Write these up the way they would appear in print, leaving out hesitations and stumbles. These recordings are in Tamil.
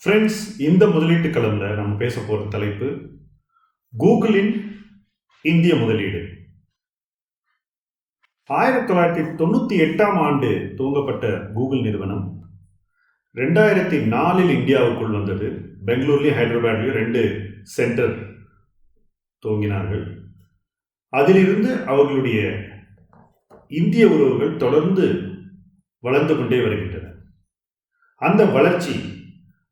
ஃப்ரெண்ட்ஸ், இந்த முதலீட்டு களமில் நம்ம பேச போகிற தலைப்பு கூகுளின் இந்திய முதலீடு. 1998ஆம் ஆண்டு துவங்கப்பட்ட கூகுள் நிறுவனம் 2004இல் இந்தியாவுக்குள் வந்தது. பெங்களூர்லேயும் ஹைதராபாத்லேயும் 2 சென்டர் துவங்கினார்கள். அதிலிருந்து அவர்களுடைய இந்திய உறவுகள் தொடர்ந்து வளர்ந்து கொண்டே வருகின்றன. அந்த வளர்ச்சி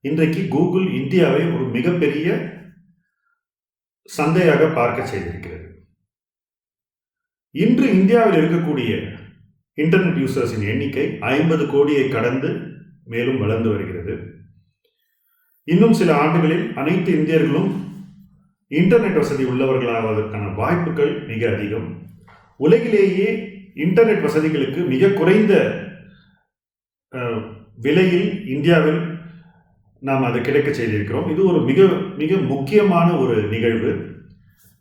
இன்றைக்கு கூகுள் இந்தியாவை ஒரு மிகப்பெரிய சந்தையாக பார்க்க செய்திருக்கிறது. இன்று இந்தியாவில் இருக்கக்கூடிய இன்டர்நெட் யூசர்ஸின் எண்ணிக்கை 50 கோடியை கடந்து மேலும் வளர்ந்து வருகிறது. இன்னும் சில ஆண்டுகளில் அனைத்து இந்தியர்களும் இன்டர்நெட் வசதி உள்ளவர்களாவதற்கான வாய்ப்புகள் மிக அதிகம். உலகிலேயே இன்டர்நெட் வசதிகளுக்கு மிக குறைந்த விலையில் இந்தியாவில் நாம் அதை கிடைக்க செய்திருக்கிறோம். இது ஒரு மிக மிக முக்கியமான ஒரு நிகழ்வு.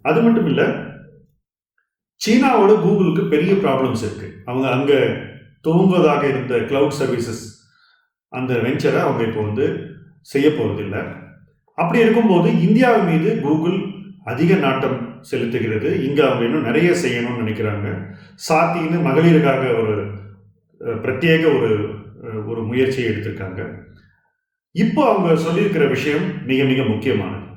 அது மட்டும் இல்லை, சீனாவோட கூகுளுக்கு பெரிய ப்ராப்ளம்ஸ் இருக்கு. அவங்க அங்கே துவங்குவதாக இருந்த கிளவுட் சர்வீசஸ் அந்த வெஞ்சரை அவங்க இப்போ செய்ய போறதில்லை. அப்படி இருக்கும்போது இந்தியாவின் மீது கூகுள் அதிக நாட்டம் செலுத்துகிறது. இங்கே அவங்க இன்னும் நிறைய செய்யணும்னு நினைக்கிறாங்க. சாத்தின்னு மகளிருக்காக ஒரு பிரத்யேக ஒரு முயற்சியை எடுத்திருக்காங்க. இப்போ அவங்க சொல்லியிருக்கிற விஷயம் மிக மிக முக்கியமானது.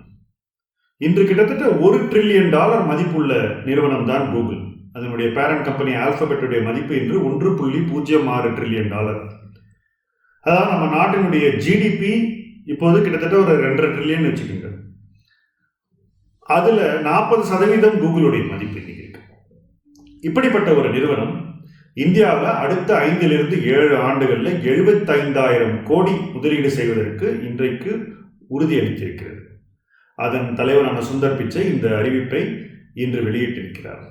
இன்று கிட்டத்தட்ட $1 trillion மதிப்புள்ள நிறுவனம் தான் கூகுள். அதனுடைய பேரண்ட் கம்பெனி ஆல்பபெட்டுடைய மதிப்பு இன்று $1.06 trillion. அதாவது நம்ம நாட்டினுடைய ஜிடிபி இப்போது கிட்டத்தட்ட ஒரு 2.5 trillion வச்சுக்கோங்க. அதுல 40% கூகுளுடைய மதிப்பு இருக்கு. இப்படிப்பட்ட ஒரு நிறுவனம் இந்தியாவில் அடுத்த 5 to 7 ஆண்டுகளில் 75,000 கோடி முதலீடு செய்வதற்கு இன்றைக்கு உறுதியளித்திருக்கிறது. அதன் தலைவரான சுந்தர் பிச்சை இந்த அறிவிப்பை இன்று வெளியிட்டிருக்கிறார்.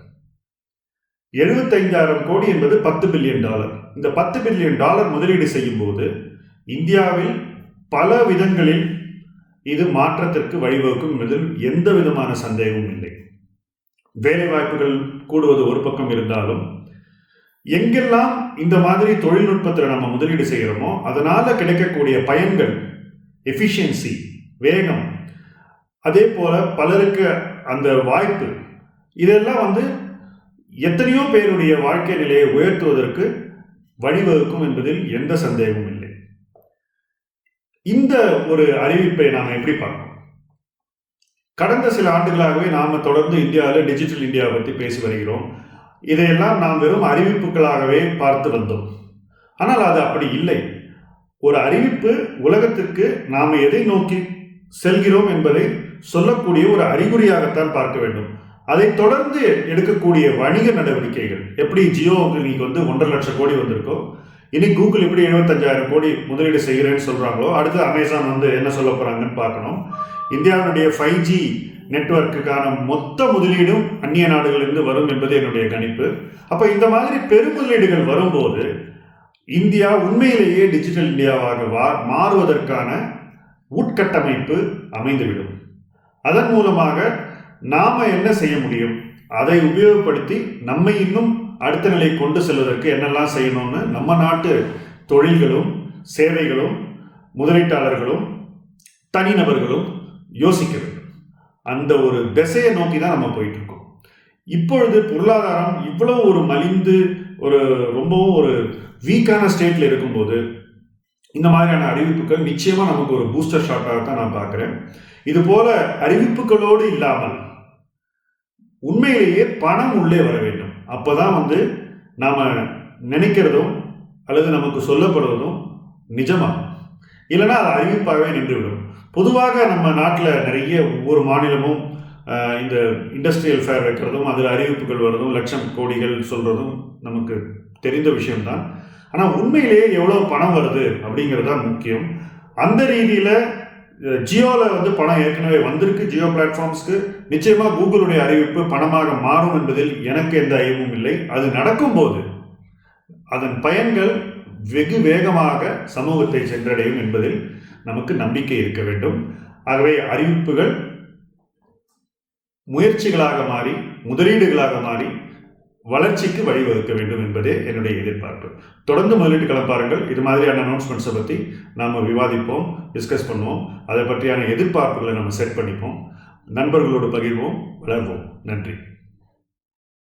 75,000 கோடி என்பது $10 பில்லியன். இந்த $10 பில்லியன் முதலீடு செய்யும் போது இந்தியாவில் பல விதங்களில் இது மாற்றத்திற்கு வழிவகுக்கும் என்பதில் எந்த விதமான சந்தேகமும் இல்லை. வேலை வாய்ப்புகள் கூடுவது ஒரு பக்கம் இருந்தாலும், எங்கெல்லாம் இந்த மாதிரி தொழில்நுட்பத்தில் நம்ம முதலீடு செய்கிறோமோ அதனால கிடைக்கக்கூடிய பயன்கள், எஃபிஷியன்சி, வேகம், அதே போல பலருக்கு அந்த வாய்ப்பு, இதெல்லாம் எத்தனையோ பேருடைய வாழ்க்கை நிலையை உயர்த்துவதற்கு வழிவகுக்கும் என்பதில் எந்த சந்தேகமும் இல்லை. இந்த ஒரு அறிவிப்பை நாம் எப்படி பார்க்கணும்? கடந்த சில ஆண்டுகளாகவே நாம் தொடர்ந்து இந்தியாவில் டிஜிட்டல் இந்தியாவை பற்றி பேசி வருகிறோம். இதையெல்லாம் நாம் வெறும் அறிவிப்புகளாகவே பார்த்து வந்தோம். ஆனால் அது அப்படி இல்லை. ஒரு அறிவிப்பு உலகத்திற்கு நாம் எதை நோக்கி செல்கிறோம் என்பதை சொல்லக்கூடிய ஒரு அறிகுறியாகத்தான் பார்க்க வேண்டும். அதை தொடர்ந்து எடுக்கக்கூடிய வணிக நடவடிக்கைகள், எப்படி ஜியோவுக்கு இன்னைக்கு 1.5 லட்சம் கோடி வந்திருக்கோ, இனி கூகுள் எப்படி 75,000 கோடி முதலீடு செய்கிறேன்னு சொல்றாங்களோ, அடுத்து அமேசான் என்ன சொல்ல போறாங்கன்னு பார்க்கணும். இந்தியாவுடைய 5G நெட்வொர்க்குக்கான மொத்த முதலீடும் அந்நிய நாடுகளிலிருந்து வரும் என்பது என்னுடைய கணிப்பு. அப்ப இந்த மாதிரி பெருமுதலீடுகள் வரும்போது இந்தியா உண்மையிலேயே டிஜிட்டல் இந்தியாவாக மாறுவதற்கான உட்கட்டமைப்பு அமைந்துவிடும். அதன் மூலமாக நாம என்ன செய்ய முடியும், அதை உபயோகப்படுத்தி நம்மை இன்னும் அடுத்த நிலை கொண்டு செல்வதற்கு என்னெல்லாம் செய்யணும்னு நம்ம நாட்டு தொழில்களும் சேவைகளும் முதலீட்டாளர்களும் தனிநபர்களும் யோசிக்க வேண்டும். அந்த ஒரு திசையை நோக்கி தான் நம்ம போயிட்டு இருக்கோம். இப்பொழுது பொருளாதாரம் இவ்வளவு ஒரு மலிந்து ரொம்பவும் ஒரு வீக்கான ஸ்டேட்ல இருக்கும்போது இந்த மாதிரியான அறிவிப்புகள் நிச்சயமா நமக்கு ஒரு பூஸ்டர் ஷாட்டாக தான் நான் பார்க்கிறேன். இது போல அறிவிப்புகளோடு இல்லாமல் உண்மையிலேயே பணம் உள்ளே வர வேண்டும். அப்பதான் நாம நினைக்கிறதும் அல்லது நமக்கு சொல்லப்படுவதும் நிஜமாகும். இல்லைன்னா அது அறிவிப்பாகவே நின்றுவிடும். பொதுவாக நம்ம நாட்டில் நிறைய ஒவ்வொரு மாநிலமும் இந்த இண்டஸ்ட்ரியல் ஃபேர் வைக்கிறதும் அதில் அறிவிப்புகள் வர்றதும் லட்சம் கோடிகள் சொல்றதும் நமக்கு தெரிந்த விஷயம்தான். ஆனால் உண்மையிலேயே எவ்வளோ பணம் வருது அப்படிங்கிறது தான் முக்கியம். அந்த ரீதியில் ஜியோவில் பணம் ஏற்கனவே வந்திருக்கு. ஜியோ பிளாட்ஃபார்ம்ஸ்க்கு நிச்சயமா கூகுளுடைய அறிவிப்பு பணமாக மாறும் என்பதில் எனக்கு எந்த ஐயமும் இல்லை. அது நடக்கும்போது அதன் பயன்கள் வெகு வேகமாக சமூகத்தை சென்றடையும் என்பதில் நமக்கு நம்பிக்கை இருக்க வேண்டும். ஆகவே அறிவிப்புகள் முயற்சிகளாக மாறி முதலீடுகளாக மாறி வளர்ச்சிக்கு வழிவகுக்க வேண்டும் என்பதே என்னுடைய எதிர்பார்ப்பு. தொடர்ந்து முதலீட்டு களம் பாருங்கள். இது மாதிரியான அனௌன்ஸ்மெண்ட்ஸை பற்றி நாம் விவாதிப்போம், டிஸ்கஸ் பண்ணுவோம். அதை பற்றியான எதிர்பார்ப்புகளை நம்ம செட் பண்ணிப்போம். நண்பர்களோடு பகிர்வோம், வளர்வோம். நன்றி.